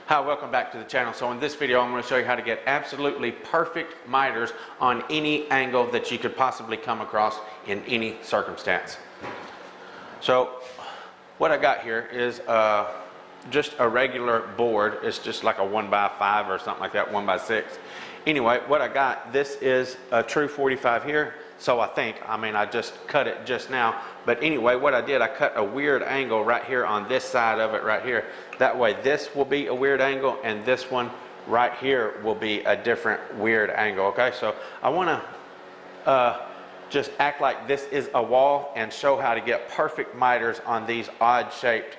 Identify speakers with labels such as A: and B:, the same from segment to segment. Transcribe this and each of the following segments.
A: Hi, welcome back to the channel. So in this video I'm going to show you how to get absolutely perfect miters on any angle that you could possibly come across in any circumstance. So what I got here is just a regular board. It's just like a 1x5 or something like that, 1x6. Anyway, what I got, this is a true 45 here. So I just cut it just now. But anyway, what I did, I cut a weird angle right here on this side of it right here. That way this will be a weird angle and this one right here will be a different weird angle, okay? So I want to just act like this is a wall and show how to get perfect miters on these odd shaped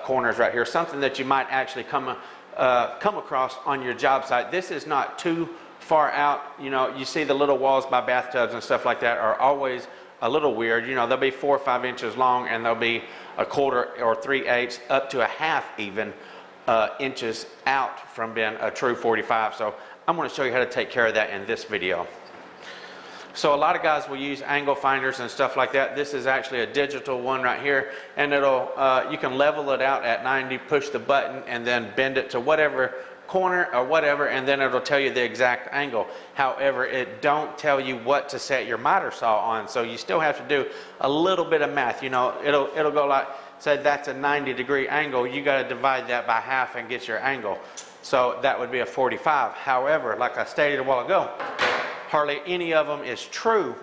A: corners right here. Something that you might actually come across on your job site. This is not too far out. You know, you see the little walls by bathtubs and stuff like that are always a little weird. You know, they'll be 4 or 5 inches long and they'll be a quarter or 3/8 up to a half even inches out from being a true 45. So I'm going to show you how to take care of that in this video. So a lot of guys will use angle finders and stuff like that. This is actually a digital one right here, and it'll you can level it out at 90, push the button, and then bend it to whatever corner or whatever, and then it'll tell you the exact angle. However, it don't tell you what to set your miter saw on, so you still have to do a little bit of math. You know, it'll go like, say that's a 90-degree angle, you got to divide that by half and get your angle. So that would be a 45. However, like I stated a while ago, hardly any of them is true.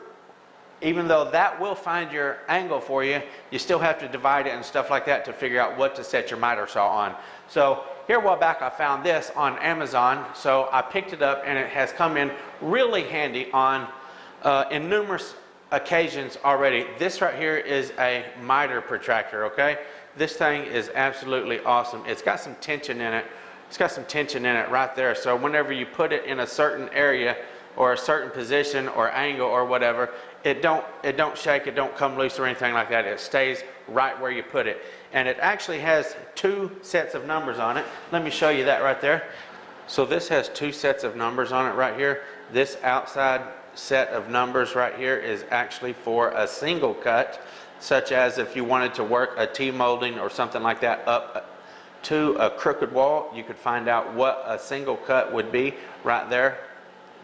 A: Even though that will find your angle for you, you still have to divide it and stuff like that to figure out what to set your miter saw on. So here a while back I found this on Amazon, so I picked it up and it has come in really handy on in numerous occasions already. This right here is a miter protractor, okay? This thing is absolutely awesome. It's got some tension in it. It's got some tension in it right there, so whenever you put it in a certain area or a certain position or angle or whatever, it don't shake, it don't come loose or anything like that. It stays right where you put it. And it actually has 2 sets of numbers on it. Let me show you that right there. So this has 2 sets of numbers on it right here. This outside set of numbers right here is actually for a single cut, such as if you wanted to work a T-molding or something like that up to a crooked wall, you could find out what a single cut would be right there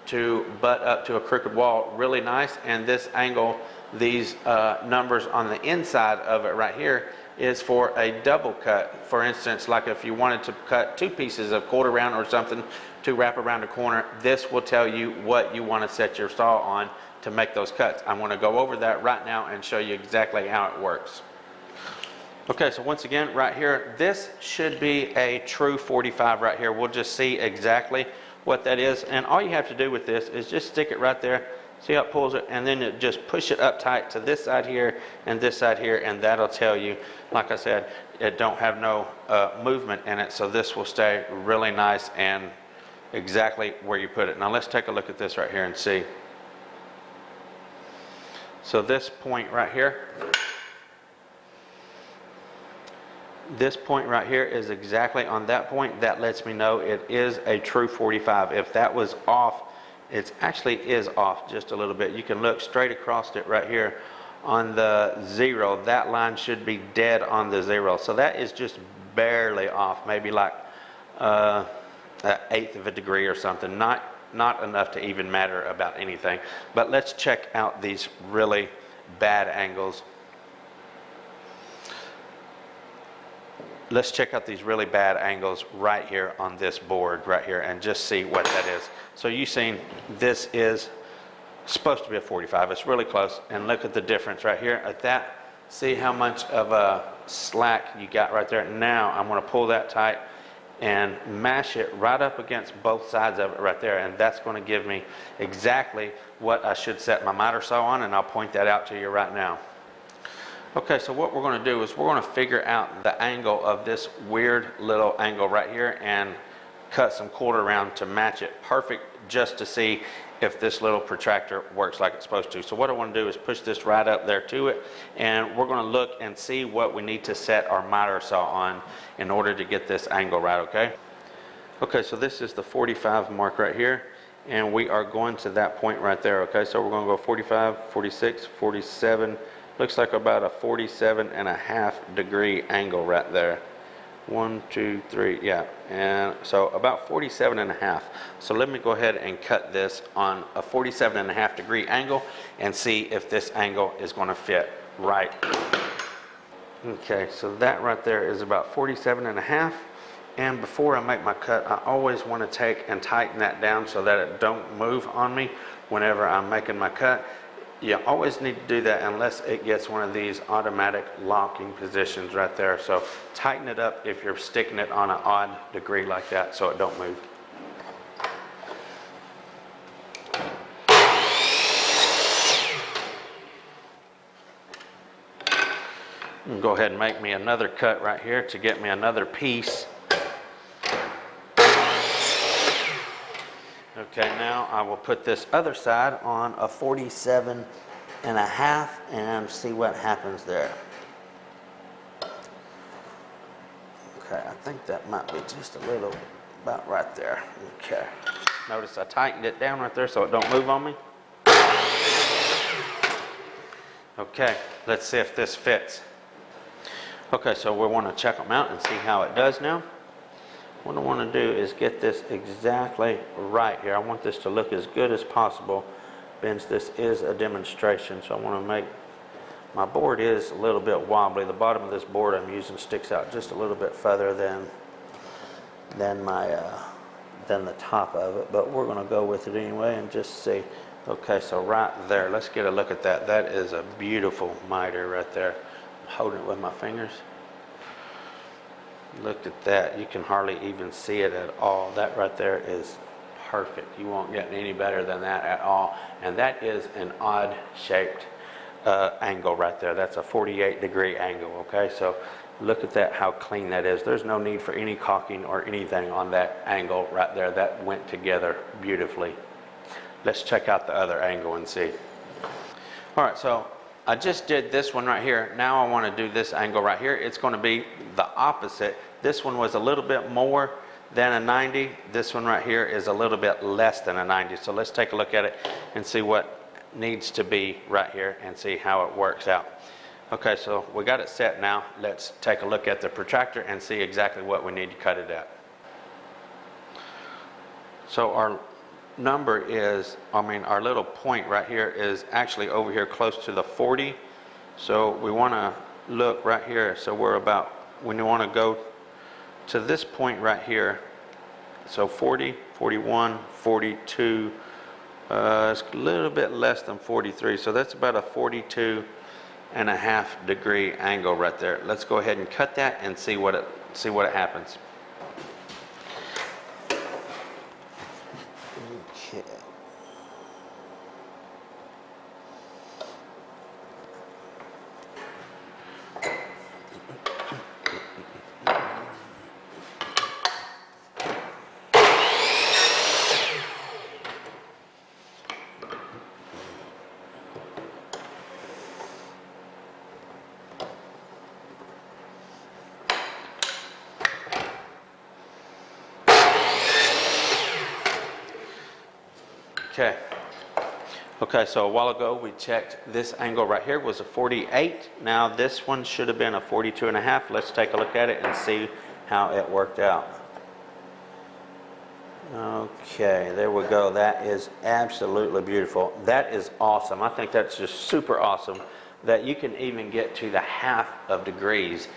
A: to butt up to a crooked wall really nice. And this angle, these numbers on the inside of it right here is for a double cut. For instance, like if you wanted to cut 2 pieces of quarter round or something to wrap around a corner, this will tell you what you want to set your saw on to make those cuts. I'm going to go over that right now and show you exactly how it works. Okay, so once again right here, this should be a true 45 right here. We'll just see exactly what that is, and all you have to do with this is just stick it right there. See how it pulls it, and then it just push it up tight to this side here and this side here, and that'll tell you, like I said, it don't have no movement in it, so this will stay really nice and exactly where you put it. Now let's take a look at this right here and see. So this point right here, this point right here is exactly on that point. That lets me know it is a true 45. If that was off, it actually is off just a little bit. You can look straight across it right here on the 0. That line should be dead on the 0. So that is just barely off, maybe like an 1/8 of a degree or something. Not enough to even matter about anything. But let's check out these really bad angles. Let's check out these really bad angles right here on this board right here and just see what that is. So you've seen this is supposed to be a 45. It's really close, and look at the difference right here at that. See how much of a slack you got right there. Now I'm going to pull that tight and mash it right up against both sides of it right there, and that's going to give me exactly what I should set my miter saw on, and I'll point that out to you right now. Okay, so what we're going to do is we're going to figure out the angle of this weird little angle right here and cut some quarter round to match it perfect, just to see if this little protractor works like it's supposed to. So what I want to do is push this right up there to it, and we're going to look and see what we need to set our miter saw on in order to get this angle right, okay? Okay, so this is the 45 mark right here, and we are going to that point right there, okay? So we're going to go 45, 46, 47, looks like about a 47.5 degree angle right there. 1, 2, 3, yeah, and so about 47.5. So let me go ahead and cut this on a 47.5 degree angle and see if this angle is going to fit right. Okay, so that right there is about 47.5. And before I make my cut, I always want to take and tighten that down so that it don't move on me whenever I'm making my cut. You always need to do that unless it gets one of these automatic locking positions right there. So tighten it up if you're sticking it on an odd degree like that so it don't move. And go ahead and make me another cut right here to get me another piece. Okay, now I will put this other side on a 47.5 and see what happens there. Okay, I think that might be just a little about right there. Okay. Notice I tightened it down right there so it don't move on me. Okay, let's see if this fits. Okay, so we want to check them out and see how it does now. What I want to do is get this exactly right here. I want this to look as good as possible, since this is a demonstration. So I want to make, my board is a little bit wobbly. The bottom of this board I'm using sticks out just a little bit further than the top of it, but we're going to go with it anyway and just see. Okay, so right there, let's get a look at that. That is a beautiful miter right there. I'm holding it with my fingers. Look at that. You can hardly even see it at all. That right there is perfect. You won't get any better than that at all. And that is an odd shaped angle right there. That's a 48 degree angle. Okay, so look at that, how clean that is. There's no need for any caulking or anything on that angle right there. That went together beautifully. Let's check out the other angle and see. All right, so I just did this one right here. Now I want to do this angle right here. It's going to be the opposite. This one was a little bit more than a 90. This one right here is a little bit less than a 90. So let's take a look at it and see what needs to be right here and see how it works out. Okay, so we got it set now. Let's take a look at the protractor and see exactly what we need to cut it at. So our number is, our little point right here is actually over here close to the 40. So we want to look right here. So we're about, when you want to go to this point right here, so 40, 41, 42, it's a little bit less than 43. So that's about a 42.5 degree angle right there. Let's go ahead and cut that and see what it happens. Okay. Okay, so a while ago we checked this angle right here was a 48. Now this one should have been a 42.5. Let's take a look at it and see how it worked out. Okay, there we go. That is absolutely beautiful. That is awesome. I think that's just super awesome that you can even get to the half of degrees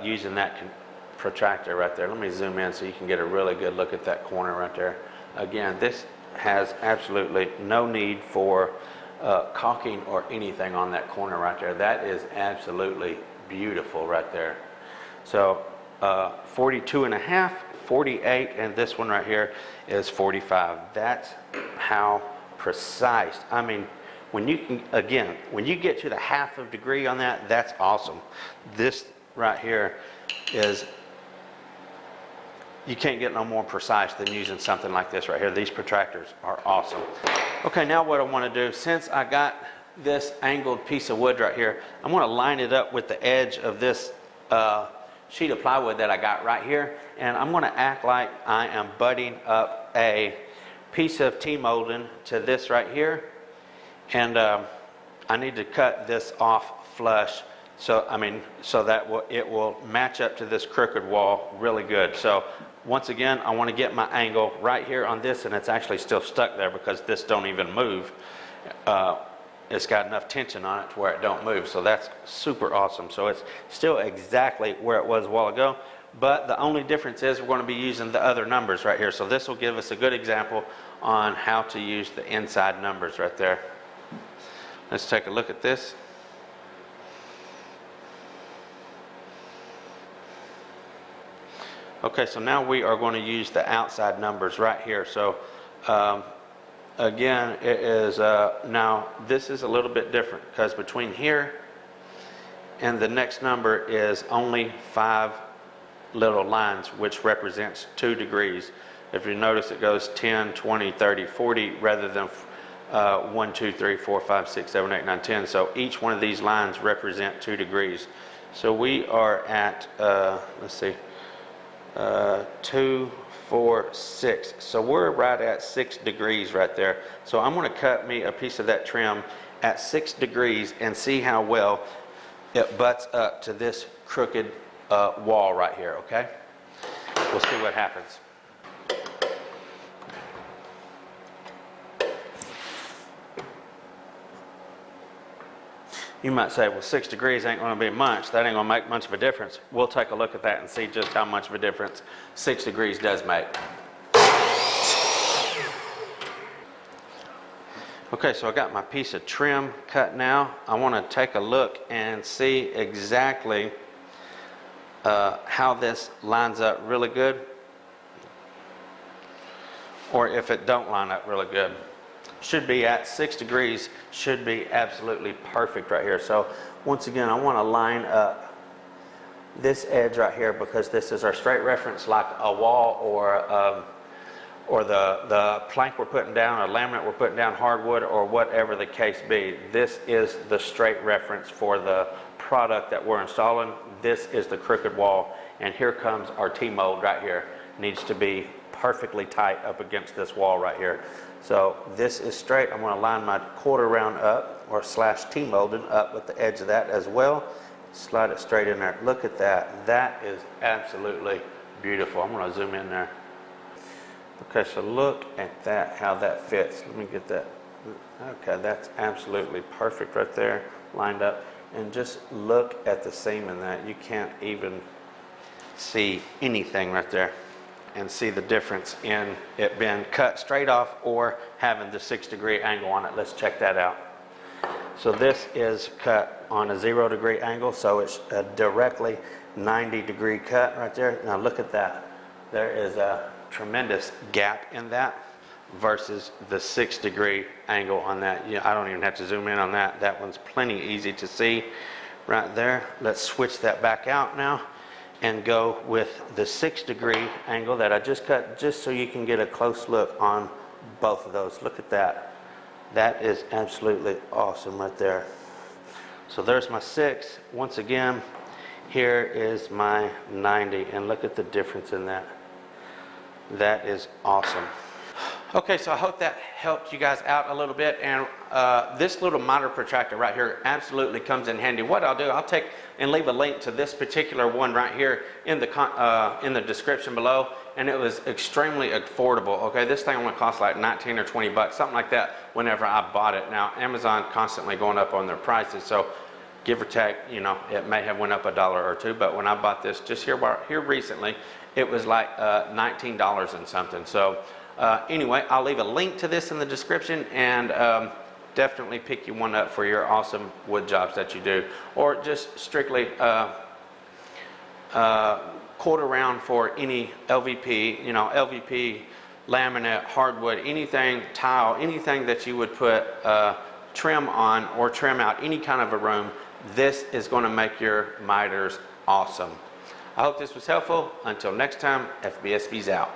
A: using that protractor right there. Let me zoom in so you can get a really good look at that corner right there. Again, this has absolutely no need for caulking or anything on that corner right there. That is absolutely beautiful right there. So 42.5, 48, and this one right here is 45. That's how precise. When you can, again, when you get to the half of degree on that, that's awesome. This right here is, you can't get no more precise than using something like this right here. These protractors are awesome. Okay, now what I want to do, since I got this angled piece of wood right here, I'm going to line it up with the edge of this sheet of plywood that I got right here, and I'm going to act like I am butting up a piece of T-molding to this right here, and I need to cut this off flush So so that it will match up to this crooked wall really good. So once again, I want to get my angle right here on this, and it's actually still stuck there because this don't even move. It's got enough tension on it to where it don't move. So that's super awesome. So it's still exactly where it was a while ago, but the only difference is we're going to be using the other numbers right here. So this will give us a good example on how to use the inside numbers right there. Let's take a look at this. Okay, so now we are going to use the outside numbers right here. So again, it is now this is a little bit different because between here and the next number is only 5 little lines, which represents 2 degrees. If you notice, it goes 10, 20, 30, 40 rather than 1, 2, 3, 4, 5, 6, 7, 8, 9, 10. So each one of these lines represent 2 degrees. So we are at let's see, 2, 4, 6. So we're right at 6 degrees right there. So I'm going to cut me a piece of that trim at 6 degrees and see how well it butts up to this crooked wall right here, okay? We'll see what happens. You might say, well, 6 degrees ain't going to be much. That ain't going to make much of a difference. We'll take a look at that and see just how much of a difference 6 degrees does make. Okay, so I got my piece of trim cut now. I want to take a look and see exactly how this lines up really good, or if it don't line up really good. Should be at 6 degrees, should be absolutely perfect right here. So once again, I want to line up this edge right here because this is our straight reference, like a wall or the plank we're putting down, or laminate we're putting down, hardwood, or whatever the case be. This is the straight reference for the product that we're installing. This is the crooked wall, and here comes our T-mold right here. Needs to be perfectly tight up against this wall right here. So this is straight. I'm going to line my quarter round up, or slash T-molding up with the edge of that as well. Slide it straight in there. Look at that. That is absolutely beautiful. I'm going to zoom in there. Okay, so look at that, how that fits. Let me get that. Okay, that's absolutely perfect right there, lined up. And just look at the seam in that. You can't even see anything right there. And see the difference in it being cut straight off or having the 6 degree angle on it. Let's check that out. So this is cut on a 0 degree angle, so it's a directly 90 degree cut right there. Now look at that. There is a tremendous gap in that versus the 6 degree angle on that. You know, I don't even have to zoom in on that. That one's plenty easy to see right there. Let's switch that back out now and go with the 6 degree angle that I just cut, just so you can get a close look on both of those. Look at that. That is absolutely awesome right there. So there's my 6. Once again, here is my 90, and look at the difference in that. That is awesome. Okay, so I hope that helped you guys out a little bit, and this little miter protractor right here absolutely comes in handy. What I'll do, I'll take and leave a link to this particular one right here in the description below, and it was extremely affordable. Okay, this thing only cost like 19 or 20 bucks, something like that, whenever I bought it. Now Amazon constantly going up on their prices, so give or take, you know, it may have went up $1 or $2, but when I bought this just here recently, it was like $19 and something. So anyway, I'll leave a link to this in the description, and definitely pick you one up for your awesome wood jobs that you do, or just strictly quarter round for any LVP, you know, LVP, laminate, hardwood, anything, tile, anything that you would put trim on or trim out any kind of a room. This is going to make your miters awesome. I hope this was helpful. Until next time, FBSB's out.